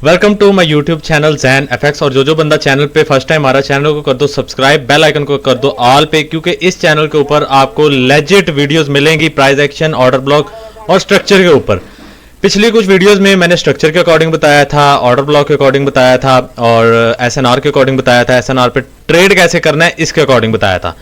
Welcome to my YouTube channel Jain FX. और जो बंदा चैनल पे फर्स्ट टाइम आ रहा है, चैनल को कर दो सब्सक्राइब, बेल आइकन को कर दो ऑल पे, क्योंकि इस चैनल के ऊपर आपको लेजिट वीडियोस मिलेंगी प्राइस एक्शन, ऑर्डर ब्लॉक और स्ट्रक्चर के ऊपर। पिछली कुछ वीडियोस में मैंने स्ट्रक्चर के अकॉर्डिंग बताया था, ऑर्डर ब्लॉक के अकॉर्डिंग बताया था और एसएनआर के अकॉर्डिंग बताया था, एसएनआर पे ट्रेड कैसे करना है इसके अकॉर्डिंग बताया था।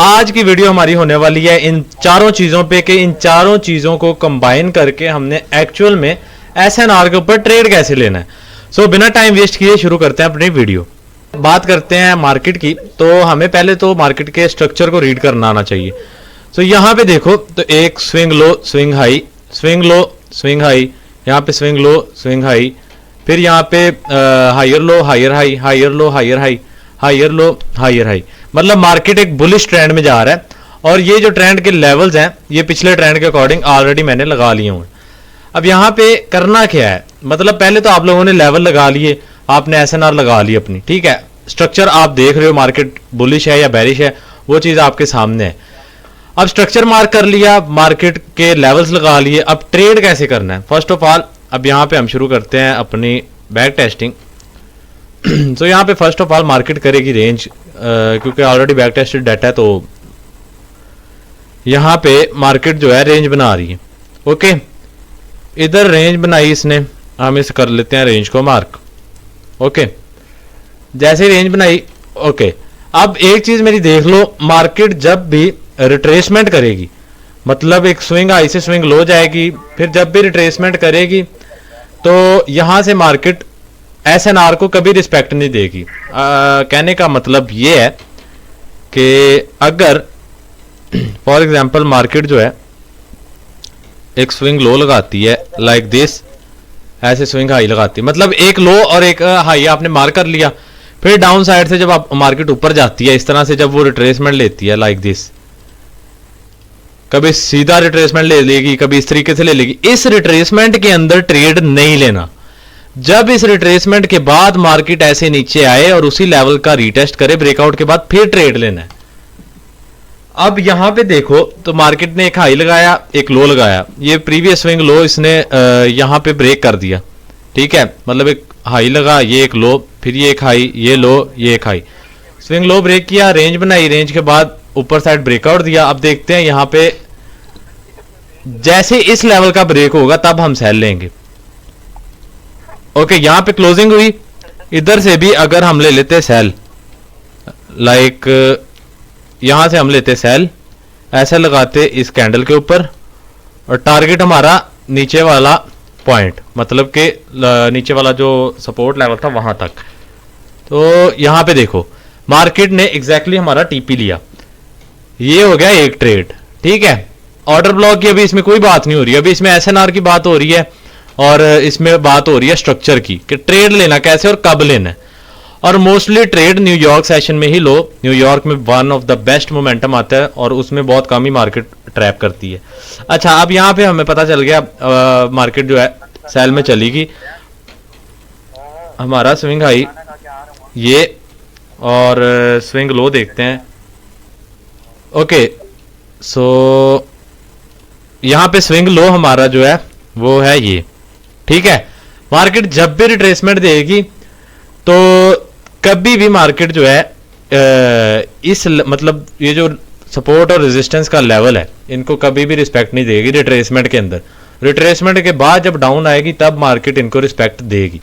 आज की वीडियो हमारी होने वाली है इन चारों चीज़ों पे कि इन चारों चीज़ों को कंबाइन करके हमने एक्चुअल में एसएनआर के ऊपर ट्रेड कैसे लेना है। सो बिना टाइम वेस्ट किए शुरू करते हैं अपनी वीडियो। बात करते हैं मार्केट की, तो हमें पहले तो मार्केट के स्ट्रक्चर को रीड करना आना चाहिए। सो यहाँ पे देखो तो एक swing low swing high, swing low swing high, यहाँ पे स्विंग लो स्विंग हाई, फिर यहाँ पे higher low higher high, higher low higher high, higher low higher high. मतलब मार्केट एक बुलिश ट्रेंड में जा रहा है और ये जो ट्रेंड के लेवल्स हैं ये पिछले ट्रेंड के अकॉर्डिंग ऑलरेडी मैंने लगा लिए हुए। अब यहाँ पे करना क्या है, मतलब पहले तो आप लोगों ने लेवल लगा लिए, आपने एसएनआर लगा ली अपनी, ठीक है। स्ट्रक्चर आप देख रहे हो मार्केट बुलिश है या बेरिश है, वो चीज़ आपके सामने है। अब स्ट्रक्चर मार्क कर लिया, मार्केट के लेवल्स लगा लिए, अब ट्रेड कैसे करना है। फर्स्ट ऑफ ऑल अब यहाँ पे हम शुरू करते हैं अपनी बैक टेस्टिंग। तो यहाँ पे फर्स्ट ऑफ ऑल मार्केट करेगी रेंज, क्योंकि ऑलरेडी बैक टेस्टेड डाटा है, तो यहाँ पे मार्केट जो है रेंज बना रही है। ओके, इधर रेंज बनाई इसने, हम इसे कर लेते हैं रेंज को मार्क। ओके, जैसे रेंज बनाई, ओके। अब एक चीज मेरी देख लो, मार्केट जब भी रिट्रेसमेंट करेगी, मतलब एक स्विंग हाई से स्विंग लो जाएगी, फिर जब भी रिट्रेसमेंट करेगी तो यहां से मार्केट एसएनआर को कभी रिस्पेक्ट नहीं देगी। कहने का मतलब ये है कि अगर फॉर एग्जांपल मार्केट जो है एक स्विंग लो लगाती है लाइक दिस, ऐसे स्विंग हाई लगाती है, मतलब एक लो और एक हाई आपने मार्क कर लिया, फिर डाउन साइड से जब आप मार्केट ऊपर जाती है इस तरह से, जब वो रिट्रेसमेंट लेती है लाइक दिस, कभी सीधा रिट्रेसमेंट ले लेगी, कभी इस तरीके से ले लेगी। इस रिट्रेसमेंट के अंदर ट्रेड नहीं लेना। जब इस रिट्रेसमेंट के बाद मार्केट ऐसे नीचे आए और उसी लेवल का रीटेस्ट करे ब्रेकआउट के बाद, फिर ट्रेड लेना है। अब यहां पे देखो तो मार्केट ने एक हाई लगाया एक लो लगाया, ये प्रीवियस स्विंग लो इसने यहां पे ब्रेक कर दिया, ठीक है। मतलब एक हाई लगा, ये एक लो, फिर ये एक हाई, ये लो, ये एक हाई, स्विंग लो ब्रेक किया, रेंज बनाई, रेंज के बाद ऊपर साइड ब्रेकआउट दिया। अब देखते हैं यहां पे जैसे इस लेवल का ब्रेक होगा तब हम सेल लेंगे। ओके, यहां पे क्लोजिंग हुई, इधर से भी अगर हम ले लेते सेल, लाइक यहां से हम लेते सेल, ऐसे लगाते इस कैंडल के ऊपर, और टारगेट हमारा नीचे वाला पॉइंट, मतलब कि नीचे वाला जो सपोर्ट लेवल था वहां तक। तो यहां पे देखो मार्केट ने एग्जैक्टली हमारा टीपी लिया, ये हो गया एक ट्रेड, ठीक है। ऑर्डर ब्लॉक की अभी इसमें कोई बात नहीं हो रही, अभी इसमें एसएनआर की बात हो रही है और इसमें बात हो रही है स्ट्रक्चर की, कि ट्रेड लेना कैसे और कब लेना है। और मोस्टली ट्रेड न्यूयॉर्क सेशन में ही लो, न्यूयॉर्क में one of the best momentum आता है और उसमें बहुत कम ही मार्केट ट्रैप करती है। अच्छा, अब यहाँ पे हमें पता चल गया मार्केट जो है सेल में चलेगी। हमारा स्विंग हाई ये और स्विंग लो देखते हैं। ओके, सो यहाँ पे स्विंग लो हमारा जो है वो है ये, ठीक है। मार्केट जब भी रिट्रेसमेंट देगी तो कभी भी मार्केट जो है इस मतलब ये जो सपोर्ट और रेजिस्टेंस का लेवल है इनको कभी भी रिस्पेक्ट नहीं देगी रिट्रेसमेंट के अंदर। रिट्रेसमेंट के बाद जब डाउन आएगी तब मार्केट इनको रिस्पेक्ट देगी।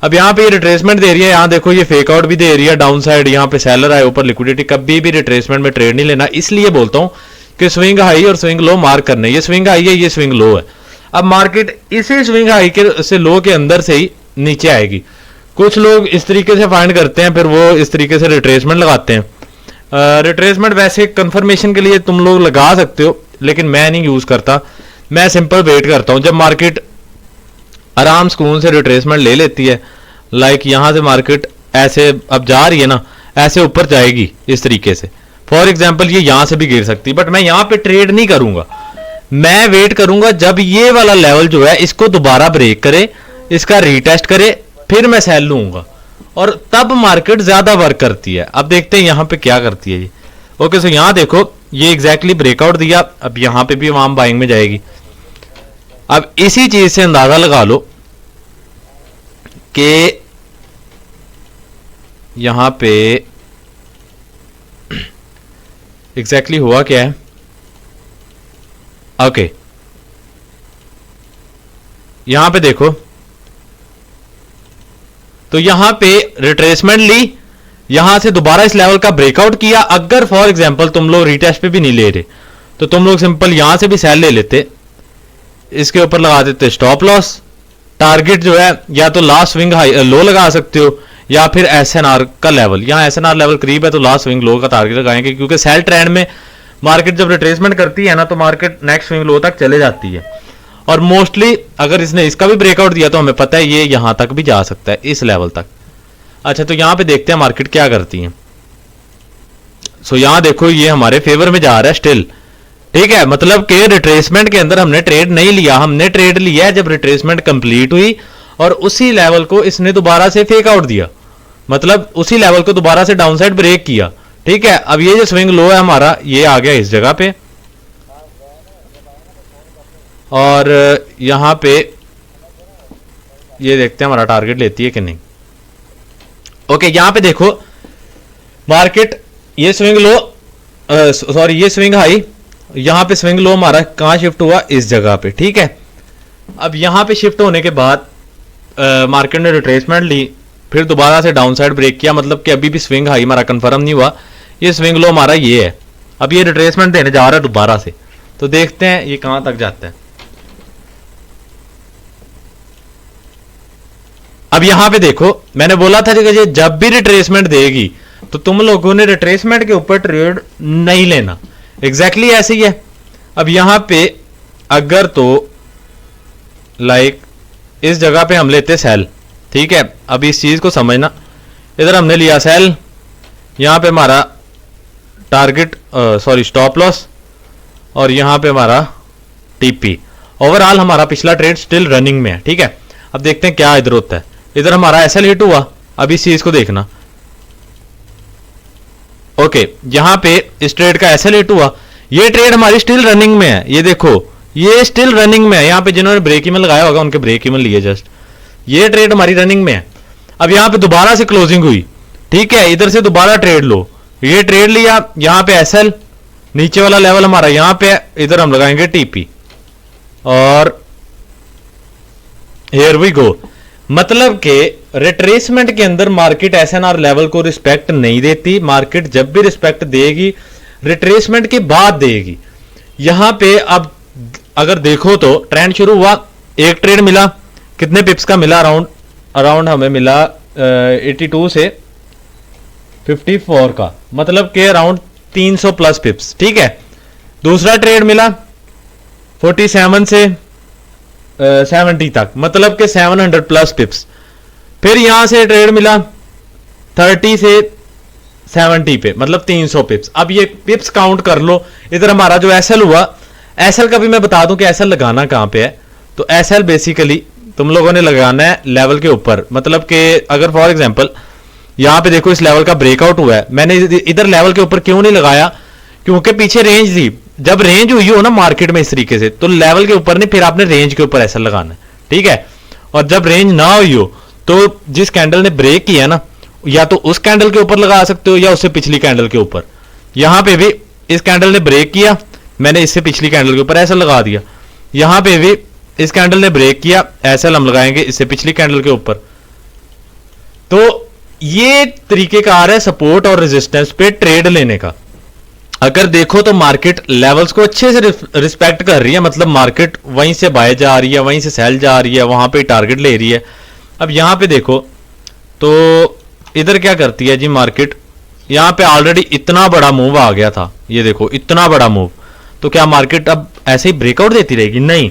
अब यहाँ पे ये रिट्रेसमेंट दे रही है, यहाँ देखो ये फेक आउट भी दे रही है डाउन साइड, यहाँ पे सेलर आए ऊपर लिक्विडिटी। कभी भी रिट्रेसमेंट में ट्रेड नहीं लेना, इसलिए बोलता हूँ कि स्विंग हाई और स्विंग लो मार्क करने। ये स्विंग हाई है, ये स्विंग लो है। अब मार्केट इसी स्विंग हाई के से लो के अंदर से ही नीचे आएगी। कुछ लोग इस तरीके से फाइंड करते हैं, फिर वो इस तरीके से रिट्रेसमेंट लगाते हैं। रिट्रेसमेंट वैसे कंफर्मेशन के लिए तुम लोग लगा सकते हो, लेकिन मैं नहीं यूज करता। मैं सिंपल वेट करता हूं जब मार्केट आराम सुकून से रिट्रेसमेंट ले लेती है, लाइक यहां से मार्केट ऐसे अब जा रही है ना, ऐसे ऊपर जाएगी इस तरीके से। फॉर एग्जाम्पल ये यहां से भी गिर सकती है, बट मैं यहां पे ट्रेड नहीं करूंगा। मैं वेट करूंगा जब ये वाला लेवल जो है इसको दोबारा ब्रेक करे, इसका रीटेस्ट करे, फिर मैं सेल लूंगा और तब मार्केट ज्यादा वर्क करती है। अब देखते हैं यहां पे क्या करती है ये। ओके, सो यहां देखो ये एग्जैक्टली ब्रेकआउट दिया, अब यहां पे भी वाम बाइंग में जाएगी। अब इसी चीज से अंदाजा लगा लो कि यहां पे एग्जैक्टली हुआ क्या है। ओके यहां पे देखो, तो यहां पे रिट्रेसमेंट ली, यहां से दोबारा इस लेवल का ब्रेकआउट किया। अगर फॉर एग्जांपल तुम लोग रीटेस्ट पे भी नहीं ले रहे तो तुम लोग सिंपल यहां से भी सेल ले लेते, इसके ऊपर लगा देते स्टॉप लॉस। टारगेट जो है या तो लास्ट स्विंग हाई लो लगा सकते हो या फिर एसएनआर का लेवल, यहां एसएनआर लेवल करीब है तो लास्ट स्विंग लो का टारगेट लगाएंगे, क्योंकि सेल ट्रेंड में मार्केट जब रिट्रेसमेंट करती है ना तो मार्केट नेक्स्ट स्विंग लो तक चले जाती है। और मोस्टली अगर इसने इसका भी ब्रेकआउट दिया तो हमें पता है ये यहां तक भी जा सकता है, इस लेवल तक। अच्छा तो यहां पे देखते हैं मार्केट क्या करती है। सो यहां देखो ये हमारे फेवर में जा रहा है स्टिल, ठीक है। मतलब कि रिट्रेसमेंट के अंदर हमने ट्रेड नहीं लिया, हमने ट्रेड लिया है जब रिट्रेसमेंट कंप्लीट हुई और उसी लेवल को इसने दोबारा से फेक आउट दिया, मतलब उसी लेवल को दोबारा से डाउनसाइड ब्रेक किया, ठीक है। अब ये जो स्विंग लो है हमारा ये आ गया इस जगह पे, और यहां पे ये देखते हैं हमारा टारगेट लेती है कि नहीं। ओके यहां पे देखो मार्केट ये स्विंग लो सॉरी ये स्विंग हाई, यहां पे स्विंग लो हमारा कहां शिफ्ट हुआ, इस जगह पे, ठीक है। अब यहां पे शिफ्ट होने के बाद मार्केट ने रिट्रेसमेंट ली, फिर दोबारा से डाउनसाइड ब्रेक किया, मतलब कि अभी भी स्विंग हाई हमारा कंफर्म नहीं हुआ। ये स्विंग लो हमारा ये है, अब ये रिट्रेसमेंट देने जा रहा है दोबारा से, तो देखते हैं ये कहां तक जाता है। अब यहां पे देखो मैंने बोला था कि जब भी रिट्रेसमेंट देगी तो तुम लोगों ने रिट्रेसमेंट के ऊपर ट्रेड नहीं लेना, एग्जैक्टली ऐसे ही है। अब यहां पे अगर तो लाइक इस जगह पे हम लेते सेल, ठीक है। अब इस चीज को समझना, इधर हमने लिया सेल, यहां पे हमारा टारगेट सॉरी स्टॉप लॉस, और यहां पे हमारा टीपी। ओवरऑल हमारा पिछला ट्रेड स्टिल रनिंग में है, ठीक है। अब देखते हैं क्या इधर होता है। इधर हमारा एसएल हिट हुआ, अब इस चीज को देखना। ओके यहां पे इस ट्रेड का एसएल हिट हुआ, ये ट्रेड हमारी स्टिल रनिंग में है, ये देखो ये स्टिल रनिंग में है। यहां पे जिन्होंने ब्रेक इवन लगाया होगा उनके ब्रेक इवन लिए जस्ट, ये ट्रेड हमारी रनिंग में है। अब यहां पे दोबारा से क्लोजिंग हुई, ठीक है, इधर से दोबारा ट्रेड लो, ये ट्रेड लिया, यहां पे एसएल नीचे वाला लेवल हमारा यहां पे, इधर हम लगाएंगे टीपी, और हियर वी गो। मतलब कि रिट्रेसमेंट के अंदर मार्केट एसएनआर लेवल को रिस्पेक्ट नहीं देती, मार्केट जब भी रिस्पेक्ट देगी रिट्रेसमेंट के बाद देगी। यहां पे अब अगर देखो तो ट्रेंड शुरू हुआ, एक ट्रेड मिला, कितने पिप्स का मिला, अराउंड हमें मिला 82 से 54 का, मतलब के अराउंड 300 प्लस पिप्स, ठीक है। दूसरा ट्रेड मिला 47 से 70 तक, मतलब के 700 प्लस पिप्स। फिर यहां से ट्रेड मिला 30 से 70 पे, मतलब 300 पिप्स। अब ये पिप्स काउंट कर लो। इधर हमारा जो एसएल हुआ, एसएल का भी मैं बता दूं कि एसएल लगाना कहां पे है। तो एसएल बेसिकली तुम लोगों ने लगाना है लेवल के ऊपर, मतलब कि अगर फॉर एग्जांपल यहां पे देखो इस लेवल का ब्रेकआउट हुआ है, मैंने इधर लेवल के ऊपर क्यों नहीं लगाया, क्योंकि पीछे रेंज थी। जब रेंज हुई हो ना मार्केट में इस तरीके से, तो लेवल के ऊपर नहीं, फिर आपने रेंज के ऊपर एसएल लगाना है, ठीक है। और जब रेंज ना हुई हो तो जिस कैंडल ने ब्रेक किया ना, या तो उस कैंडल के ऊपर लगा सकते हो या उससे पिछली कैंडल के ऊपर। यहां पे भी इस कैंडल ने ब्रेक किया, मैंने इससे पिछली कैंडल के ऊपर एसएल लगा दिया। यहां पे भी इस कैंडल ने ब्रेक किया, एसएल हम लगाएंगे इससे पिछली कैंडल के ऊपर। तो ये तरीके का आ रहा है सपोर्ट और रेजिस्टेंस पे ट्रेड लेने का। अगर देखो तो मार्केट लेवल्स को अच्छे से रिस्पेक्ट कर रही है, मतलब मार्केट वहीं से बाय जा रही है, वहीं से सेल जा रही है, वहां पे टारगेट ले रही है। अब यहां पे देखो तो इधर क्या करती है जी मार्केट, यहां पे ऑलरेडी इतना बड़ा मूव आ गया था, ये देखो इतना बड़ा मूव। तो क्या मार्केट अब ऐसे ही ब्रेकआउट देती रहेगी? नहीं,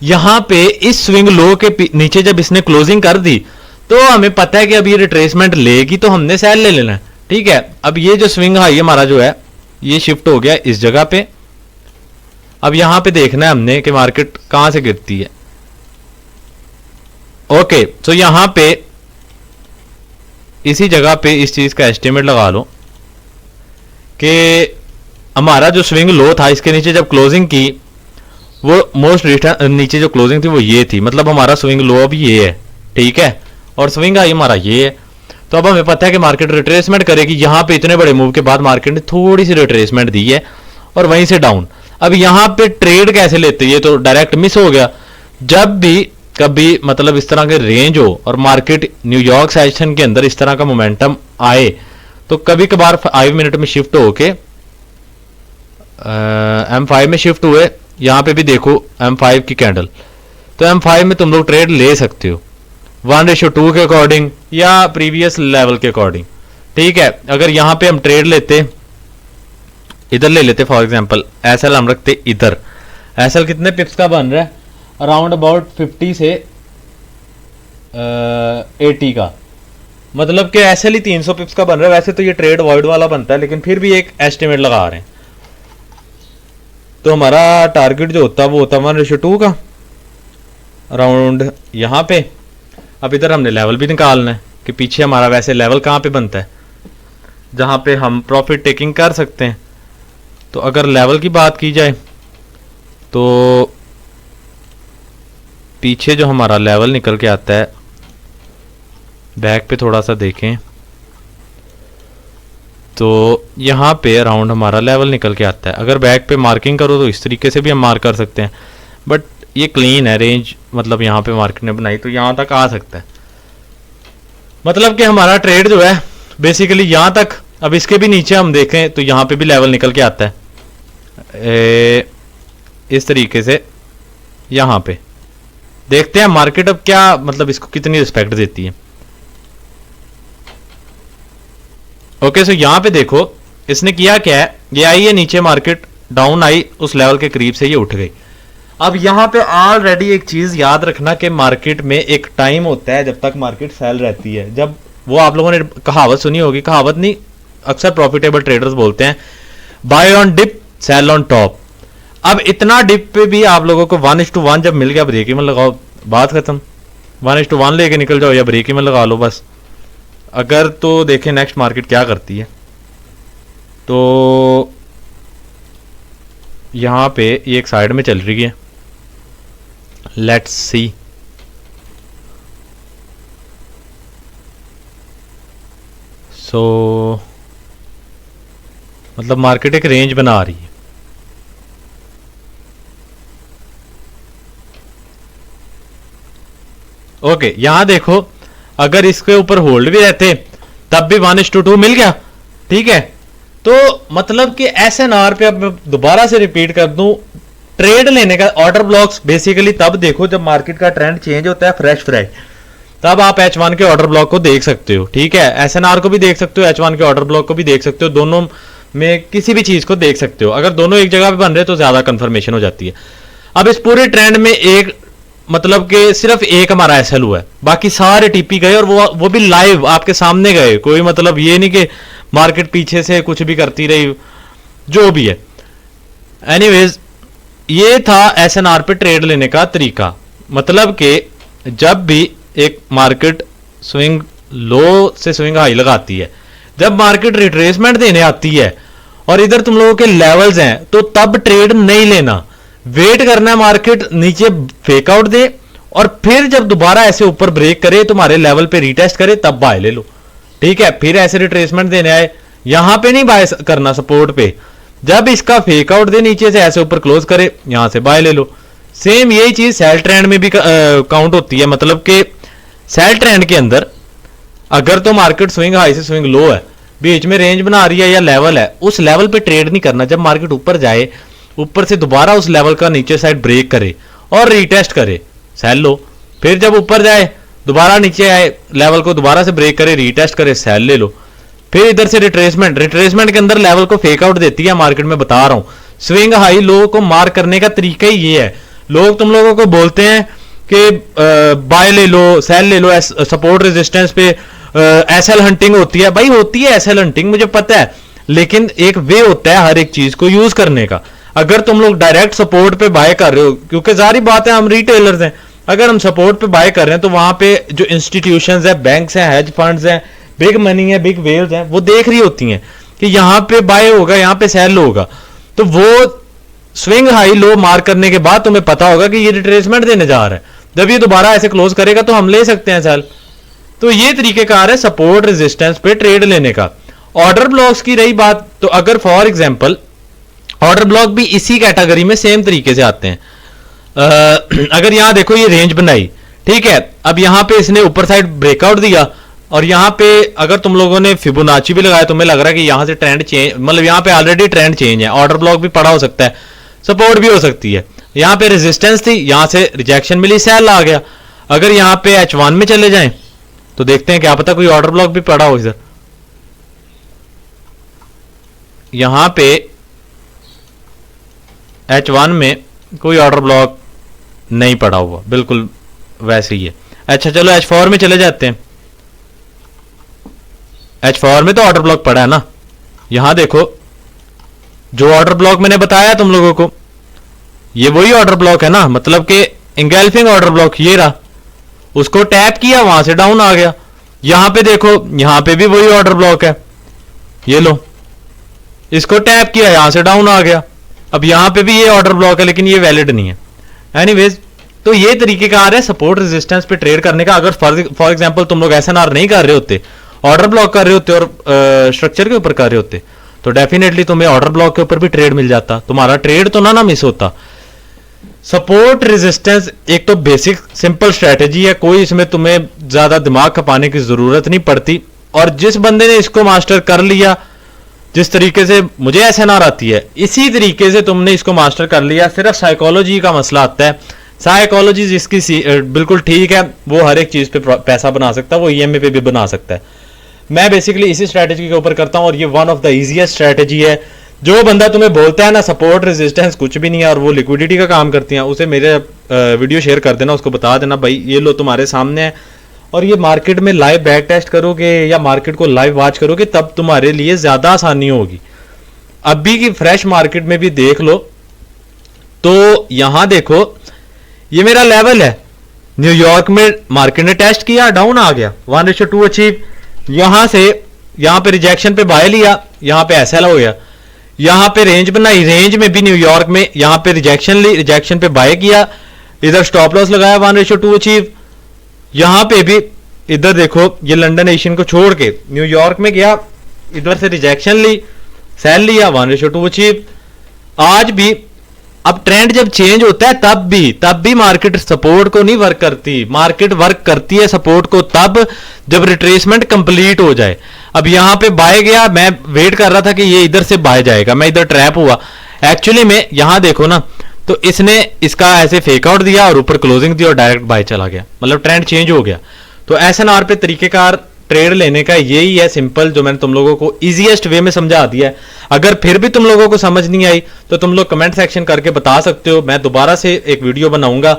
यहां पे इस स्विंग लो के नीचे जब इसने क्लोजिंग कर दी तो हमें पता है कि अब ये रिट्रेसमेंट लेगी तो हमने सेल ले लेना है, ठीक है। अब ये जो स्विंग हाई हमारा जो है ये शिफ्ट हो गया इस जगह पे। अब यहां पे देखना है हमने कि मार्केट कहां से गिरती है। ओके तो यहां पे इसी जगह पे इस चीज का एस्टिमेट लगा लो कि हमारा जो स्विंग लो था इसके नीचे जब क्लोजिंग की, वो मोस्ट नीचे जो क्लोजिंग थी वो ये थी, मतलब हमारा स्विंग लो अब ये है, ठीक है। और स्विंग हाई हमारा ये है। तो अब हमें पता है कि मार्केट रिट्रेसमेंट करेगी। यहाँ पे इतने बड़े मूव के बाद मार्केट ने थोड़ी सी रिट्रेसमेंट दी है और वहीं से डाउन। अब यहाँ पे ट्रेड कैसे लेते, ये तो डायरेक्ट मिस हो गया। जब भी कभी मतलब इस तरह के रेंज हो और मार्केट न्यूयॉर्क सेशन के अंदर इस तरह का मोमेंटम आए तो कभी कभार 5 मिनट में शिफ्ट होके M5 में शिफ्ट हुए। यहाँ पे भी देखो M5 की कैंडल, तो M5 में तुम लोग ट्रेड ले सकते हो 1:2 के अकॉर्डिंग या प्रीवियस लेवल के अकॉर्डिंग। ठीक है, अगर यहाँ पे हम ट्रेड लेते, इधर ले लेते फॉर एग्जांपल, एसएल हम रखते इधर। एसएल कितने पिप्स का बन रहा है, अराउंड अबाउट 50 से 80 का, मतलब कि एसएल ही 300 पिप्स का बन रहा है। वैसे तो ये ट्रेड वॉइड वाला बनता है, लेकिन फिर भी एक एस्टिमेट लगा रहे हैं। तो हमारा टारगेट जो होता है वो होता है 1:2 का अराउंड यहाँ पे। अब इधर हमने लेवल भी निकालना है कि पीछे हमारा वैसे लेवल कहाँ पे बनता है जहाँ पे हम प्रॉफिट टेकिंग कर सकते हैं। तो अगर लेवल की बात की जाए तो पीछे जो हमारा लेवल निकल के आता है, बैक पे थोड़ा सा देखें तो यहाँ पे अराउंड हमारा लेवल निकल के आता है। अगर बैक पे मार्किंग करो तो इस तरीके से भी हम मार्क कर सकते हैं, बट ये क्लीन है रेंज, मतलब यहाँ पे मार्केट ने बनाई तो यहाँ तक आ सकता है। मतलब कि हमारा ट्रेड जो है बेसिकली यहाँ तक। अब इसके भी नीचे हम देखें तो यहाँ पे भी लेवल निकल के आता है इस तरीके से। यहाँ पे देखते हैं मार्केट अब क्या मतलब इसको कितनी रिस्पेक्ट देती है। ओके, सो यहाँ पे देखो इसने किया क्या है, ये आई है नीचे, मार्केट डाउन आई, उस लेवल के करीब से ये उठ गई। अब यहाँ पे ऑलरेडी एक चीज याद रखना कि मार्केट में एक टाइम होता है जब तक मार्केट सेल रहती है। जब वो आप लोगों ने कहावत सुनी होगी, कहावत नहीं, अक्सर प्रॉफिटेबल ट्रेडर्स बोलते हैं buy on dip sell on top. अब इतना डिप पे भी आप लोगों को 1:1 जब मिल गया ब्रेक में लगाओ, बात खत्म। 1:1 लेके निकल जाओ या ब्रेक में लगा लो बस। अगर तो देखें नेक्स्ट मार्केट क्या करती है, तो यहाँ पे ये एक साइड में चल रही है, लेट्स सी। सो मतलब मार्केट एक रेंज बना रही है। ओके, यहां देखो अगर इसके ऊपर होल्ड भी रहते तब भी 1:2 मिल गया। ठीक है, तो मतलब कि एसएनआर पे अब मैं दोबारा से रिपीट कर दूं, ट्रेड लेने का ऑर्डर ब्लॉक्स बेसिकली तब देखो जब मार्केट का ट्रेंड चेंज होता है फ्रेश, तब आप H1 के ऑर्डर ब्लॉक को देख सकते हो। ठीक है, एसएनआर को भी देख सकते हो, H1 के ऑर्डर ब्लॉक को भी देख सकते हो, दोनों में किसी भी चीज को देख सकते हो। अगर दोनों एक जगह पे बन रहे तो ज्यादा कंफर्मेशन हो जाती है। अब इस पूरे ट्रेंड में एक मतलब कि सिर्फ एक हमारा एसएल हुआ है, बाकी सारे टीपी गए और वो भी लाइव आपके सामने गए। कोई मतलब ये नहीं कि मार्केट पीछे से कुछ भी करती रही, जो भी है। एनीवेज, ये था एसएनआर पे ट्रेड लेने का तरीका। मतलब कि जब भी एक मार्केट स्विंग लो से स्विंग हाई लगाती है, जब मार्केट रिट्रेसमेंट देने आती है और इधर तुम लोगों के लेवल्स हैं, तो तब ट्रेड नहीं लेना, वेट करना है मार्केट नीचे फेक आउट दे और फिर जब दोबारा ऐसे ऊपर ब्रेक करे तुम्हारे लेवल पे रीटेस्ट करे तब बाय ले लो। ठीक है, फिर ऐसे रिट्रेसमेंट देने आए, यहां पे नहीं बाय करना सपोर्ट पे, जब इसका फेक आउट दे नीचे से ऐसे ऊपर क्लोज करे यहां से बाय ले लो। सेम यही चीज सेल ट्रेंड में भी काउंट होती है। मतलब कि सेल ट्रेंड के अंदर अगर तो मार्केट स्विंग हाई से स्विंग लो है, बीच में रेंज बना रही है या लेवल है, उस लेवल पे ट्रेड नहीं करना। जब मार्केट ऊपर जाए, ऊपर से दोबारा उस लेवल का नीचे साइड ब्रेक करे और रीटेस्ट करे, सेल लो। फिर जब ऊपर जाए, दोबारा नीचे आए, लेवल को दोबारा से ब्रेक करे, रीटेस्ट करे, सेल ले लो। फिर इधर से रिट्रेसमेंट के अंदर लेवल को फेक आउट देती है मार्केट में। बता रहा हूं, स्विंग हाई लो को मार्क करने का तरीका ही ये है। लोग तुम लोगों को बोलते हैं कि बाय ले लो, सेल ले लो, सपोर्ट रेजिस्टेंस पे एसएल हंटिंग होती है। भाई होती है एसएल हंटिंग, मुझे पता है, लेकिन एक वे होता है हर एक चीज को यूज करने का। अगर तुम लोग डायरेक्ट सपोर्ट पे बाय कर रहे हो, क्योंकि जारी बात है हम रिटेलर्स हैं, अगर हम सपोर्ट पे बाय कर रहे हैं तो वहां पे जो इंस्टीट्यूशंस है, बैंक्स हैं, हेज फंड्स हैं, बिग मनी है, बिग वेल्स हैं, वो देख रही होती हैं कि यहाँ पे बाय होगा, यहाँ पे सेल होगा। तो वो स्विंग हाई लो मार्क करने के बाद तुम्हें पता होगा कि ये रिट्रेसमेंट देने जा रहा है। जब ये दोबारा ऐसे क्लोज करेगा तो हम ले सकते हैं सेल। तो ये तरीकेकार है सपोर्ट रेजिस्टेंस पे ट्रेड लेने का। ऑर्डर ब्लॉक्स की रही बात, तो अगर फॉर एग्जांपल ऑर्डर ब्लॉक भी इसी कैटेगरी में सेम तरीके से आते हैं। अगर यहां देखो ये रेंज बनाई, ठीक है, अब यहां पे इसने ऊपर साइड ब्रेकआउट दिया और यहां पे अगर तुम लोगों ने फिबोनाची भी लगाया, तुम्हें लग रहा है कि यहां से ट्रेंड चेंज, मतलब यहां पे ऑलरेडी ट्रेंड चेंज है, ऑर्डर ब्लॉक भी पड़ा हो सकता है, सपोर्ट भी हो सकती है। यहां पे रेजिस्टेंस थी, यहां से रिजेक्शन मिली, सेल आ गया। अगर यहां पे H1 में चले जाएं तो देखते हैं, क्या पता कोई ऑर्डर ब्लॉक भी पड़ा हो इधर। यहां पे H1 में कोई ऑर्डर ब्लॉक नहीं पड़ा हुआ, बिल्कुल वैसे ही है। अच्छा चलो H4 में चले जाते हैं। H4 में तो ऑर्डर ब्लॉक पड़ा है ना, यहां देखो जो ऑर्डर ब्लॉक मैंने बताया तुम लोगों को, ये वही ऑर्डर ब्लॉक है ना, मतलब कि इंगल्फिंग ऑर्डर ब्लॉक ये रहा, उसको टैप किया, वहां से डाउन आ गया। यहां पे देखो, यहां पे भी वही ऑर्डर ब्लॉक है, ये लो, इसको टैप किया, यहां से डाउन आ गया। अब यहां पे भी ये ऑर्डर ब्लॉक है, लेकिन ये वैलिड नहीं है। एनीवेज, तो ये तरीकेकार है सपोर्ट रेजिस्टेंस पे ट्रेड करने का। अगर फॉर एग्जांपल तुम लोग SNR नहीं कर रहे होते, ऑर्डर ब्लॉक कर रहे होते और स्ट्रक्चर के ऊपर कर रहे होते, तो डेफिनेटली तुम्हें ऑर्डर ब्लॉक के ऊपर भी ट्रेड मिल जाता, तुम्हारा ट्रेड तो ना मिस होता। सपोर्ट रेजिस्टेंस एक तो बेसिक सिंपल स्ट्रेटेजी है, कोई इसमें तुम्हें ज्यादा दिमाग खपाने की जरूरत नहीं पड़ती। और जिस बंदे ने इसको मास्टर कर लिया, जिस तरीके से मुझे SNR आती है, इसी तरीके से तुमने इसको मास्टर कर लिया। सिर्फ साइकोलॉजी का मसला आता है, साइकोलॉजी जिसकी बिल्कुल ठीक है, वो हर एक चीज पे पैसा बना सकता है, वो EMA पे भी बना सकता है। मैं बेसिकली इसी स्ट्रेटेजी के ऊपर करता हूं और ये one of the easiest strategy है। जो बंदा तुम्हें बोलता है ना सपोर्ट रेजिस्टेंस कुछ भी नहीं है और वो लिक्विडिटी का काम करती हैं, उसे मेरे वीडियो शेयर कर देना, उसको बता देना भाई ये लो तुम्हारे सामने है, और ये मार्केट में लाइव बैक टेस्ट करोगे या मार्केट को लाइव वॉच करोगे, तब तुम्हारे लिए ज्यादा आसानी होगी। अभी की फ्रेश मार्केट में भी देख लो, तो यहां देखो ये मेरा लेवल है, न्यूयॉर्क में मार्केट ने टेस्ट किया, डाउन आ गया, 1:2 अचीव। यहां से यहां पे रिजेक्शन पे बाय लिया, यहां पे SL हो गया, यहां पे रेंज बनाई, रेंज में भी न्यूयॉर्क में यहां पे रिजेक्शन ली, रिजेक्शन पे बाय किया, इधर स्टॉप लॉस लगाया, 1:2 अचीव। यहां पे भी इधर देखो, ये लंदन एशियन को छोड़ के न्यूयॉर्क में गया, इधर से रिजेक्शन ली, सेल लिया, 1:2 अचीव। आज भी अब ट्रेंड जब चेंज होता है तब भी मार्केट सपोर्ट को नहीं वर्क करती, मार्केट वर्क करती है सपोर्ट को तब जब रिट्रेसमेंट कंप्लीट हो जाए। अब यहां पे बाय गया, मैं वेट कर रहा था कि ये इधर से बाय जाएगा, मैं इधर ट्रैप हुआ। एक्चुअली में यहां देखो ना, तो इसने इसका ऐसे फेक आउट दिया और ऊपर क्लोजिंग दी और डायरेक्ट बाय चला गया, मतलब ट्रेंड चेंज हो गया। तो SNR पे तरीकेकार ट्रेड लेने का यही है, सिंपल, जो मैंने तुम लोगों को इजीएस्ट वे में समझा दिया है। अगर फिर भी तुम लोगों को समझ नहीं आई तो तुम लोग कमेंट सेक्शन करके बता सकते हो, मैं दोबारा से एक वीडियो बनाऊंगा।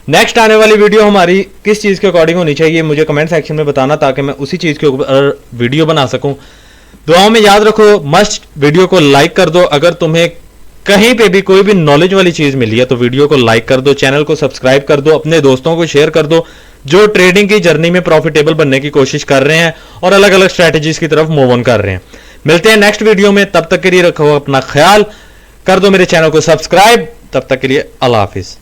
नेक्स्ट आने वाली वीडियो हमारी किस चीज के अकॉर्डिंग होनी चाहिए मुझे कमेंट सेक्शन में बताना, ताकि मैं उसी चीज के ऊपर वीडियो बना सकूं। दुआओं में याद रखो, मस्ट वीडियो को लाइक कर दो। अगर तुम्हें कहीं पे भी कोई भी नॉलेज वाली चीज मिली है तो वीडियो को लाइक कर दो, चैनल को सब्सक्राइब कर दो, अपने दोस्तों को शेयर कर दो जो ट्रेडिंग की जर्नी में प्रॉफिटेबल बनने की कोशिश कर रहे हैं और अलग अलग स्ट्रेटेजीज की तरफ मूव ऑन कर रहे हैं। मिलते हैं नेक्स्ट वीडियो में, तब तक के लिए रखो अपना ख्याल, कर दो मेरे चैनल को सब्सक्राइब। तब तक के लिए अल्लाह हाफिज।